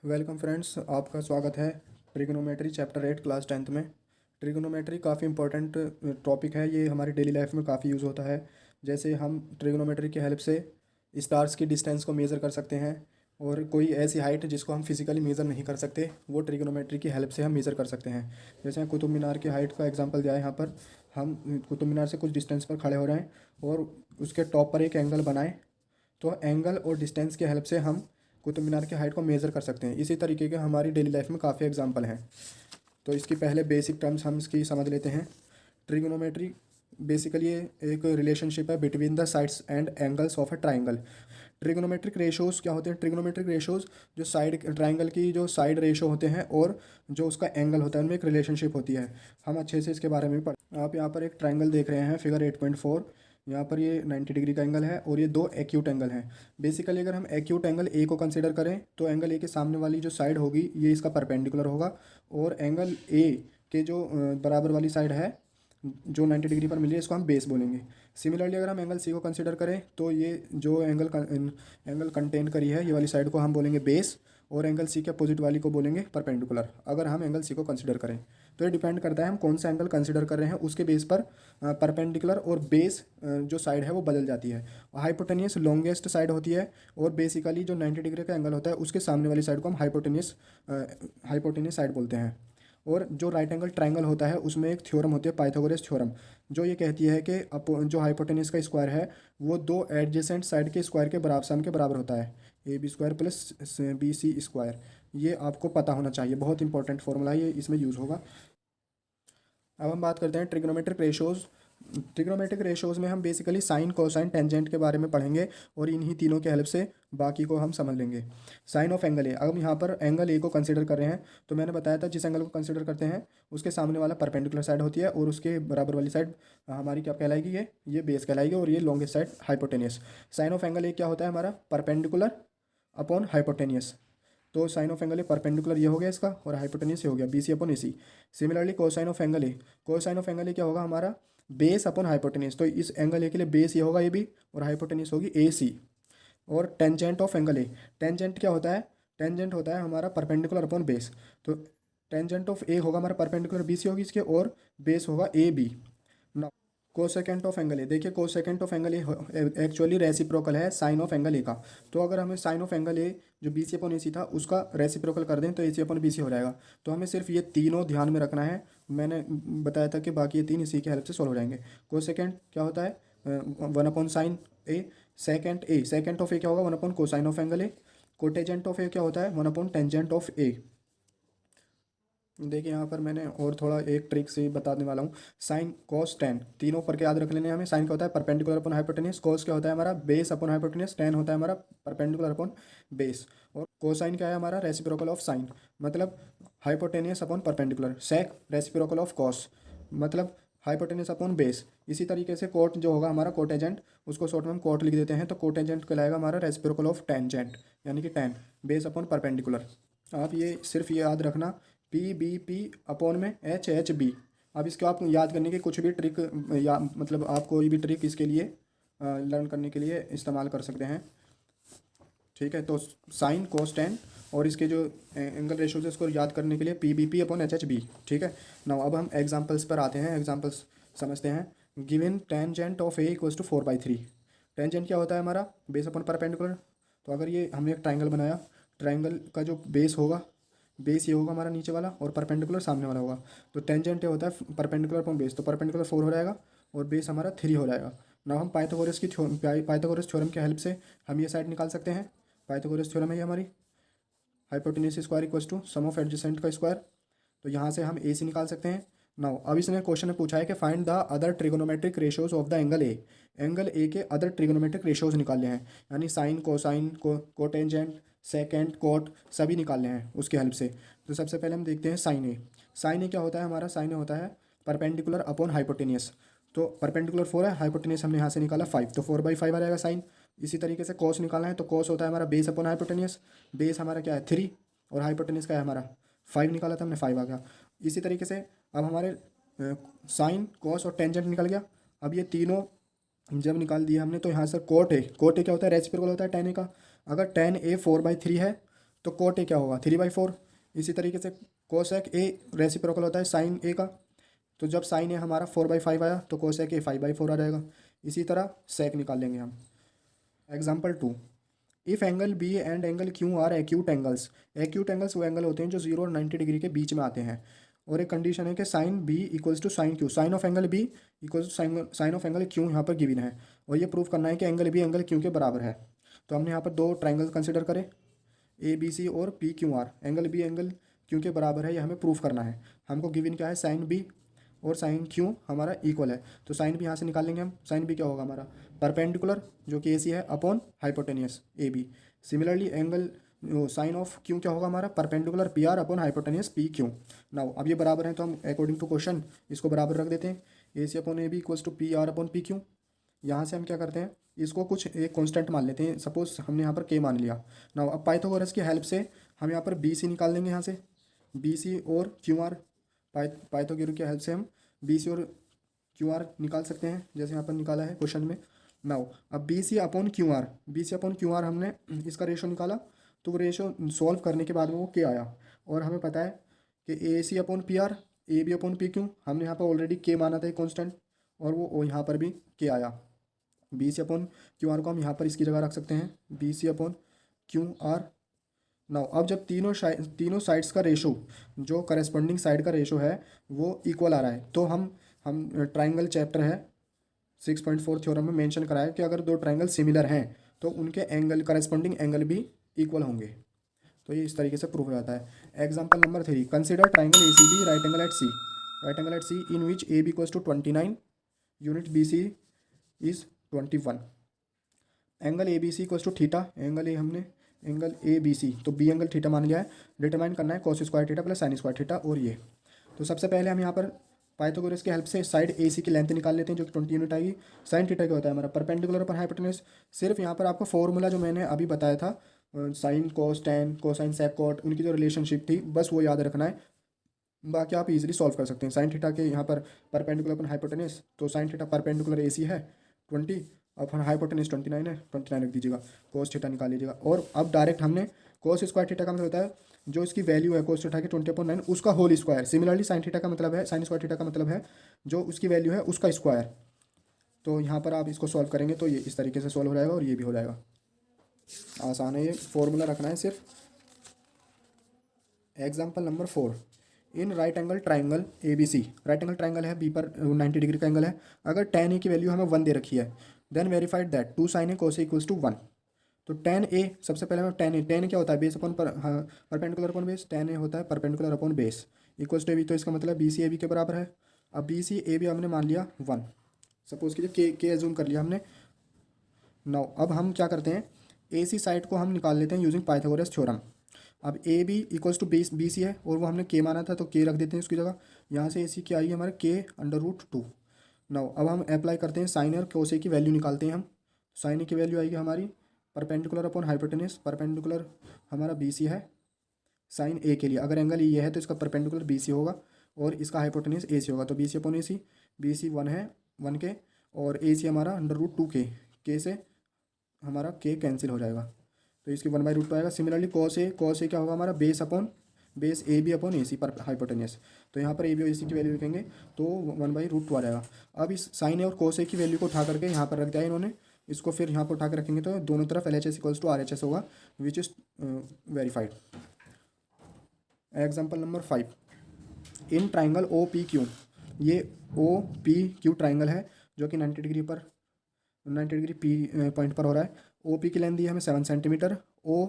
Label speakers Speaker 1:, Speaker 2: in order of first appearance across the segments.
Speaker 1: Welcome friends, आपका स्वागत है ट्रिग्नोमेट्री चैप्टर 8 क्लास 10th में। ट्रिग्नोमेट्री काफ़ी इंपॉर्टेंट टॉपिक है। ये हमारी डेली लाइफ में काफ़ी यूज़ होता है। जैसे हम ट्रिग्नोमेट्री की हेल्प से स्टार्स की डिस्टेंस को मेज़र कर सकते हैं, और कोई ऐसी हाइट जिसको हम फिजिकली मेज़र नहीं कर सकते वो ट्रिग्नोमेट्री की हेल्प से हम मेज़र कर सकते हैं। जैसे कुतुब मीनार की हाइट का एग्जांपल दिया है यहाँ पर। हम कुतुब मीनार से कुछ डिस्टेंस पर खड़े हो रहे हैं और उसके टॉप पर एक एंगल बनाएं, तो एंगल और डिस्टेंस की हेल्प से हम कुतुब मीनार की हाइट को मेज़र कर सकते हैं। इसी तरीके के हमारी डेली लाइफ में काफ़ी एग्जांपल हैं। तो इसकी पहले बेसिक टर्म्स हम इसकी समझ लेते हैं। ट्रिग्नोमेट्री बेसिकली ये एक रिलेशनशिप है between the sides and angles of a triangle. Trigonometric ratios क्या होते हैं? ट्रिग्नोमेट्रिक रेशोज़ जो साइड ट्राइंगल की जो साइड रेशो होते हैं और जो उसका एंगल होता है उनमें एक रिलेशनशिप होती है। हम अच्छे से इसके बारे में पढ़। आप यहाँ पर एक ट्राइंगल देख रहे हैं, फिगर 8.4। यहाँ पर ये 90 डिग्री का एंगल है और ये दो एक्यूट एंगल हैं। बेसिकली अगर हम एक्यूट एंगल ए को कंसिडर करें तो एंगल ए के सामने वाली जो साइड होगी ये इसका परपेंडिकुलर होगा, और एंगल ए के जो बराबर वाली साइड है जो 90 डिग्री पर मिली है इसको हम बेस बोलेंगे। सिमिलरली अगर हम एंगल सी को कंसिडर करें तो ये जो एंगल कंटेन करी है ये वाली साइड को हम बोलेंगे बेस, और एंगल सी के अपोजिट वाली को बोलेंगे परपेंडिकुलर, अगर हम एंगल सी को कंसिडर करें। तो ये डिपेंड करता है हम कौन सा एंगल कंसिडर कर रहे हैं, उसके बेस पर परपेंडिकुलर और बेस जो साइड है वो बदल जाती है। हाइपोटेनियस लॉन्गेस्ट साइड होती है, और बेसिकली जो 90 डिग्री का एंगल होता है उसके सामने वाली साइड को हम हाइपोटेनियस साइड बोलते हैं। और जो राइट एंगल ट्राइंगल होता है उसमें एक थ्योरम होती है, पाइथागोरस थ्योरम, जो ये कहती है कि जो हाइपोटेनियस का स्क्वायर है वो दो एडजेसेंट साइड के स्क्वायर के बराबर सम के बराबर होता है, A B square plus B C square. ये आपको पता होना चाहिए, बहुत इंपॉर्टेंट फॉर्मूला है, ये इसमें यूज़ होगा। अब हम बात करते हैं ट्रिग्नोमेट्रिक रेशोज़। ट्रिग्नोमेट्रिक रेशोज़ में हम बेसिकली साइन कोसाइन टेंजेंट के बारे में पढ़ेंगे, और इन्हीं तीनों के हेल्प से बाकी को हम समझ लेंगे। साइन ऑफ एंगल ए, अब हम यहाँ पर एंगल ए को कंसिडर कर रहे हैं तो मैंने बताया था जिस एंगल को कंसिडर करते हैं उसके सामने वाला परपेंडिकुलर साइड होती है, और उसके बराबर वाली साइड हमारी क्या कहलाएगी? ये बेस कहलाएगी, और ये longest side hypotenuse. Sine of angle A क्या होता है हमारा? Perpendicular upon hypotenuse. तो sine of angle A perpendicular ये हो गया इसका, और हाइपोटेनियस ये हो गया B C upon A C. Similarly cosine of angle A, cosine of angle A क्या होगा हमारा? Base upon hypotenuse. तो इस एंगल ए के लिए बेस ये होगा ए बी, और हाइपोटेनियस होगी ए सी। और tangent of angle A, tangent क्या होता है? टेंजेंट होता है हमारा परपेंडिकुलर अपॉन बेस। तो टेंजेंट ऑफ ए होगा हमारा परपेंडिकुलर बी सी होगी इसके, और बेस होगा A B. Cosecant of angle A, देखिए cosecant of angle A actually reciprocal है साइन ऑफ एंगल ए का। तो अगर हमें साइन ऑफ एंगल ए जो बी सी अपॉन ए सी था उसका रेसिप्रोकल कर दें तो ए सी अपॉन बी सी हो जाएगा। तो हमें सिर्फ ये तीनों ध्यान में रखना है। मैंने बताया था कि बाकी ये तीन इसी की हेल्प से सॉल्व हो जाएंगे। कोसेकेंट क्या होता है? 1 upon sine A. Secant of A क्या होगा? 1 upon cosine of angle A. Cotangent of A क्या होता है? 1 अपॉन टेंजेंट ऑफ ए। देखिए यहाँ पर मैंने और थोड़ा एक ट्रिक से बताने वाला हूँ। साइन कॉस टेन तीनों पर के याद रख लेने हैं हमें। साइन क्या होता है? Perpendicular upon hypotenuse. कॉस क्या होता है हमारा? Base upon hypotenuse. टेन होता है हमारा परपेंडिकुलर अपॉन बेस। और कोसाइन क्या है हमारा? रेसिप्रोकल ऑफ साइन, मतलब hypotenuse upon perpendicular. Sec reciprocal of cos, मतलब हाइपोटेनियस अपॉन बेस। इसी तरीके से कोट जो होगा हमारा कोटेजेंट, उसको शॉर्ट में हम कोट लिख देते हैं, तो कोटेजेंट कहलाएगा हमारा रेसिप्रोकल ऑफ टेंजेंट, यानी कि टेन बेस अपॉन परपेंडिकुलर। आप ये सिर्फ ये याद रखना, पी बी पी अपॉन में एच एच बी। अब इसको आप याद करने की कुछ भी ट्रिक या मतलब आप कोई भी ट्रिक इसके लिए लर्न करने के लिए इस्तेमाल कर सकते हैं। ठीक है, तो साइन कोस टेन और इसके जो एंगल रेशोज है उसको याद करने के लिए P B P upon H H B. ठीक है ना, अब हम एग्जांपल्स पर आते हैं, एग्जांपल्स समझते हैं। Given tangent of A equals to 4/3। Tangent क्या होता है हमारा? Base upon perpendicular. तो अगर ये हमने एक ट्राइंगल बनाया, ट्राइंगल का जो बेस होगा, बेस ये होगा हमारा नीचे वाला और परपेंडिकुलर सामने वाला होगा। तो टेंजेंट ये होता है परपेंडिकुलर अपॉन बेस, तो परपेंडिकुलर 4 हो जाएगा और बेस हमारा 3 हो जाएगा। ना हम पाइथागोरस थ्योरम की हेल्प से हम ये साइड निकाल सकते हैं। पाइथागोरस थ्योरम है ये हमारी, hypotenuse square equals to sum of adjacent का स्क्वायर। तो यहाँ से हम ए सी निकाल सकते हैं। नाउ अब इसने क्वेश्चन में पूछा है कि find the other trigonometric ratios of the angle A. Angle A के अदर ट्रिगोनोमेट्रिक रेशियोज निकालने हैं, यानी sine cosine cotangent secant cot सभी निकालने हैं उसके हेल्प से। तो सबसे पहले हम देखते हैं साइन ए। साइन ए क्या होता है हमारा? साइन ए होता है परपेंडिकुलर अपॉन हाइपोटेनियस। तो परपेंडिकुलर 4 है, हाइपोटेनियस हमने यहाँ से निकाला 5, तो 4/5 आ जाएगा साइन। इसी तरीके से कॉस निकालना है, तो कॉस होता है हमारा बेस अपॉन हाइपोटेनियस। बेस हमारा क्या है? 3, और हाइपोटेनियस का है हमारा 5 निकाला था हमने, 5 आ गया। इसी तरीके से अब हमारे साइन कॉस और टेंजेंट निकल गया। अब ये तीनों जब निकाल दिया हमने तो यहाँ से कोट ए क्या होता है? रेसिप्रोकल होता है टेन ए का। अगर टेन ए 4/3 है तो कोट ए क्या होगा 3/4। इसी तरीके से कोसेक ए रेसिप्रोकल होता है साइन ए का, तो जब साइन ए हमारा 4/5 आया तो कोसेक ए 5/4 आ जाएगा। इसी तरह सेक निकाल लेंगे हम। Example 2, if angle B and angle Q are acute angles. Acute angles वो एंगल होते हैं जो 0 और 90 डिग्री के बीच में आते हैं। और एक कंडीशन है कि sine B equals to sine Q, sine of angle B equals to sine of angle Q यहाँ पर गिवन है। और ये प्रूव करना है कि एंगल बी एंगल क्यू के बराबर है। तो हमने यहाँ पर दो ट्राइंगल कंसिडर करें, ए बी सी और P Q R. Angle B angle Q के बराबर है, ये हमें प्रूफ करना है। हमको गिवन क्या है, साइन बी और साइन क्यू हमारा इक्वल है। तो साइन बी यहाँ से निकाल लेंगे हम। साइन बी क्या होगा हमारा परपेंडिकुलर जो कि ए सी है upon hypotenuse A B. Similarly angle sine of Q क्या होगा हमारा perpendicular P R upon hypotenuse P Q. Now अब ये बराबर है तो हम अकॉर्डिंग टू क्वेश्चन इसको बराबर रख देते हैं। A C upon A B equals to P R upon P Q. यहाँ से हम क्या करते हैं, इसको कुछ एक कांस्टेंट मान लेते हैं। सपोज हमने यहाँ पर के मान लिया। नाउ अब पाइथागोरस की हेल्प से हम यहाँ पर बी सी निकाल देंगे। यहाँ से बी सी और क्यू आर, पाइथागोरस की हेल्प से हम बी सी और क्यू आर निकाल सकते हैं, जैसे यहाँ पर निकाला है क्वेश्चन में। नाउ अब B C upon Q R, B C upon Q R हमने इसका रेशो निकाला, तो वो रेशो सॉल्व करने के बाद में वो के आया। और हमें पता है कि A C upon P R, A B upon P Q, हमने यहाँ पर ऑलरेडी के माना था एक कॉन्स्टेंट, और वो यहाँ पर भी के आया। B C upon Q R को हम यहाँ पर इसकी जगह रख सकते हैं, B C upon Q R. Now अब जब तीनों साइड्स का रेशो, जो करस्पॉन्डिंग साइड का रेशो है वो इक्वल आ रहा है, तो हम ट्राइंगल चैप्टर है 6.4 थ्योरम में मेंशन करा है कि अगर दो ट्राइंगल सिमिलर हैं तो उनके एंगल करस्पॉन्डिंग एंगल भी इक्वल होंगे। तो ये इस तरीके से प्रूफ हो जाता है। Example number 3, consider triangle A C B right angle at C, right angle at C in which A B equals to 29 unit B C is 21। Angle A B C equals to theta, angle A हमने angle A B सी तो B angle theta मान लिया है। Determine करना है cos square theta plus sine square theta. और ये तो सबसे पहले हम यहाँ पर पाइथागोरस की हेल्प से साइड ए सी की लेंथ निकाल लेते हैं जो कि 20 यूनिट आएगी। साइन थीटा क्या होता है हमारा परपेंडिकुलर पर हाइपोटेन्यूज। सिर्फ यहाँ पर आपको फॉर्मूला जो मैंने अभी बताया था sine cos tan cosine sec cot, उनकी जो रिलेशनशिप थी बस वो याद रखना है, बाकी आप इजीली सॉल्व कर सकते हैं। साइन थीटा के यहाँ पर परपेंडिकुलर अपन हाइपोटेन्यूज, तो sine theta perpendicular A C है 20 अपन हाइपोटेन्यूज 29 है, 29 रख दीजिएगा। कोस थीटा निकाल लीजिएगा। और अब डायरेक्ट हमने कोस स्क्वायर थीटा का मतलब होता है जो इसकी वैल्यू है कोस थीटा की 20/9 उसका whole square. Similarly sine theta का मतलब है, साइन स्क्वायर थीटा का मतलब है जो उसकी वैल्यू है उसका स्क्वायर। तो यहाँ पर आप इसको सॉल्व करेंगे तो ये इस तरीके से सॉल्व हो जाएगा और ये भी हो जाएगा। आसान है, ये फॉर्मूला रखना है सिर्फ। Example number 4, in right angle triangle A B C, right angle triangle है, बी पर 90 डिग्री का एंगल है। अगर tan ए की वैल्यू हमें 1 दे रखी है, then verified that 2 sin A cos A equals to 1। तो tan ए, सबसे पहले हमें tan क्या होता है base upon perpendicular upon base, tan A होता है perpendicular upon base equals to A B. तो इसका मतलब बी सी ए बी के बराबर है। अब बी सी ए बी हमने मान लिया 1, सपोज कीजिए के एज्यूम कर लिया हमने। नाउ अब हम क्या करते हैं, ए सी साइड को हम निकाल लेते हैं यूजिंग पाइथागोरस थ्योरम। अब A B equals to B C है और वो हमने के माना था तो के रख देते हैं उसकी जगह। यहाँ से ए सी क्या आई है हमारे के√2। नाउ अब हम अप्लाई करते हैं साइन और कोस ए की वैल्यू निकालते हैं हम। साइन ए की वैल्यू आएगी हमारी परपेंडिकुलर अपॉन हाइपोटेन्यूज, परपेंडिकुलर हमारा बी सी है साइन ए के लिए। अगर एंगल ये है तो इसका परपेंडिकुलर बी सी होगा और इसका हाइपोटेन्यूज ए सी होगा। तो B C upon A C, B C 1 है 1 के, और ए सी हमारा √2 के से हमारा के कैंसिल हो जाएगा तो इसकी 1/√2 आएगा। सिमिलरली कॉस ए क्या होगा हमारा base upon base A B upon A C पर हाइपोटेन्यूज। तो यहाँ पर ए बी और ए सी की वैल्यू लिखेंगे तो 1/√2 आ जाएगा। अब इस साइन ए और कॉस ए की वैल्यू को उठा करके यहाँ पर रख दिया इन्होंने, इसको फिर यहाँ पर उठा कर रखेंगे तो दोनों तरफ LHS इक्वल्स टू RHS होगा which is verified. Example number 5, in triangle O P Q, ये ओ पी क्यू ट्राइंगल है जो कि 90 डिग्री पी पॉइंट पर हो रहा है। ओ पी की लेंथ दी है हमें 7 centimetre, O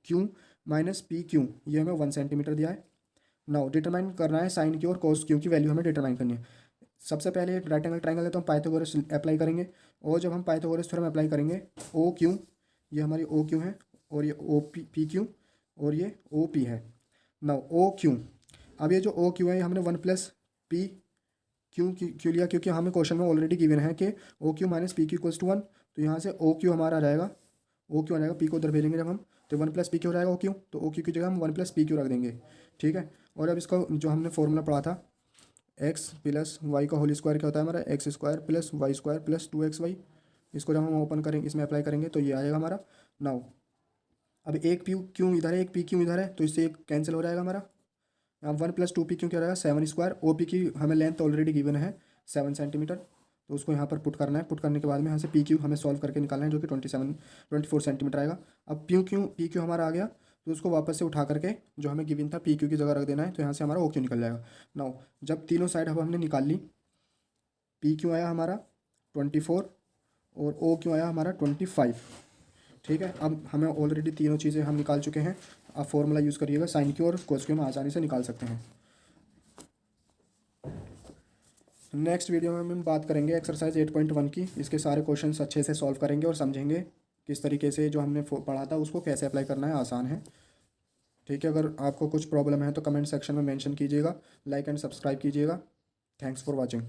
Speaker 1: Q minus P Q ये हमें 1 सेंटीमीटर दिया है। नाउ डिटरमाइन करना है साइन क्यू और कोस क्यू की वैल्यू हमें डिटरमाइन करनी है। सबसे पहले राइट एंगल ट्राइंगल है तो हम पाइथागोरस अप्लाई करेंगे, और जब हम पाइथागोरस थ्योरम अप्लाई करेंगे ओ क्यू, ये हमारी ओ क्यू है और ये ओ पी क्यू और ये ओ पी है। नाउ ओ क्यू, अब ये जो ओ क्यू है ये हमने 1 + पी क्यू लिया क्योंकि हमें क्वेश्चन में ऑलरेडी गिवन है कि O Q minus P Q equals to 1। तो यहाँ से ओ क्यू हमारा आ जाएगा, ओ क्यू आ जाएगा, पी को उधर भेजेंगे जब हम तो 1 + पी क्यू हो जाएगा ओ क्यू, तो ओ क्यू की जगह हम 1 + पी क्यू रख देंगे। ठीक है, और अब इसका जो हमने फॉर्मूला पढ़ा था x + y का होल स्क्वायर क्या होता है हमारा x² + y² + 2xy, इसको जब हम ओपन करेंगे इसमें अप्लाई करेंगे तो ये आएगा हमारा। नाउ अब एक पी क्यू इधर है, एक पी क्यू इधर है, तो इससे एक कैंसिल हो जाएगा हमारा। यहाँ 1 + 2 PQ क्या रहेगा, 7 स्क्वायर। ओ पी की हमें लेंथ ऑलरेडी गिवन है 7 सेंटीमीटर, तो उसको यहाँ पर पुट करना है। पुट करने के बाद में यहाँ से पी क्यू हमें सॉल्व करके निकालना है, जो कि 24 सेंटीमीटर आएगा। अब पी क्यू हमारा आ गया, तो उसको वापस से उठा करके जो हमें गिवन था पी क्यू की जगह रख देना है, तो यहाँ से हमारा ओ क्यू निकल जाएगा। नाउ जब तीनों साइड अब हमने निकाल ली, पी क्यू आया हमारा 24 और ओ क्यू आया हमारा 25। ठीक है, अब हमें ऑलरेडी तीनों चीज़ें हम निकाल चुके हैं। आप फॉर्मूला यूज़ करिएगा, साइन क्यू और कोस क्यू हम आसानी से निकाल सकते हैं। नेक्स्ट वीडियो में हम बात करेंगे एक्सरसाइज 8.1 की। इसके सारे क्वेश्चंस अच्छे से सॉल्व करेंगे और समझेंगे किस तरीके से जो हमने पढ़ा था उसको कैसे अप्लाई करना है, आसान है। ठीक है, अगर आपको कुछ प्रॉब्लम है तो कमेंट सेक्शन में मेंशन कीजिएगा, लाइक एंड सब्सक्राइब कीजिएगा। Thanks for watching.